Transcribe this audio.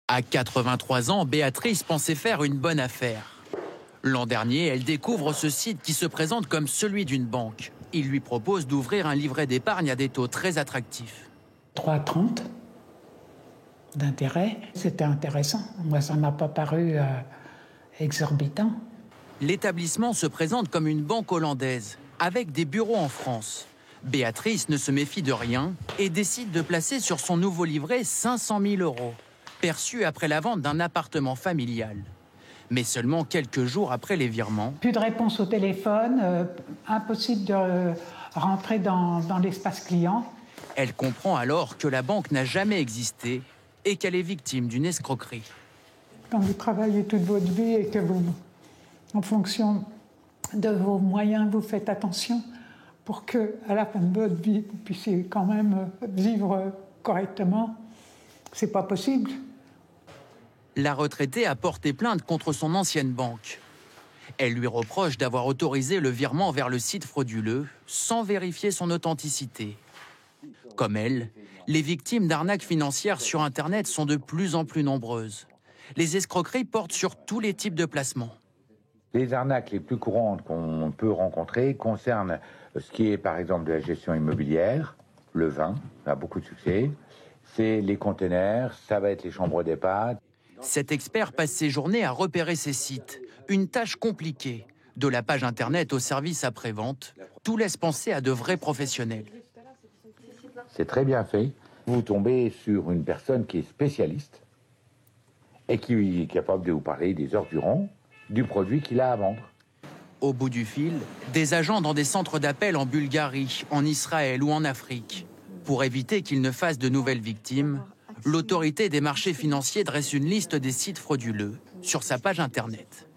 À 83 ans, Béatrice pensait faire une bonne affaire. L'an dernier, elle découvre ce site qui se présente comme celui d'une banque. Il lui propose d'ouvrir un livret d'épargne à des taux très attractifs. 3,30 d'intérêt, c'était intéressant. Moi, ça ne m'a pas paru exorbitant. L'établissement se présente comme une banque hollandaise, avec des bureaux en France. Béatrice ne se méfie de rien et décide de placer sur son nouveau livret 500 000 €, perçus après la vente d'un appartement familial. Mais seulement quelques jours après les virements. Plus de réponse au téléphone, impossible de rentrer dans l'espace client. Elle comprend alors que la banque n'a jamais existé et qu'elle est victime d'une escroquerie. Quand vous travaillez toute votre vie et que vous, en fonction de vos moyens, vous faites attention pour que, à la fin de votre vie, vous puissiez quand même vivre correctement, c'est pas possible. La retraitée a porté plainte contre son ancienne banque. Elle lui reproche d'avoir autorisé le virement vers le site frauduleux sans vérifier son authenticité. Comme elle, les victimes d'arnaques financières sur Internet sont de plus en plus nombreuses. Les escroqueries portent sur tous les types de placements. Les arnaques les plus courantes qu'on peut rencontrer concernent ce qui est par exemple de la gestion immobilière, le vin, ça a beaucoup de succès, c'est les containers, ça va être les chambres d'EHPAD. Cet expert passe ses journées à repérer ces sites. Une tâche compliquée. De la page Internet au service après-vente, tout laisse penser à de vrais professionnels. C'est très bien fait. Vous tombez sur une personne qui est spécialiste et qui est capable de vous parler des heures durant du produit qu'il a à vendre. Au bout du fil, des agents dans des centres d'appel en Bulgarie, en Israël ou en Afrique. Pour éviter qu'ils ne fassent de nouvelles victimes, l'autorité des marchés financiers dresse une liste des sites frauduleux sur sa page Internet.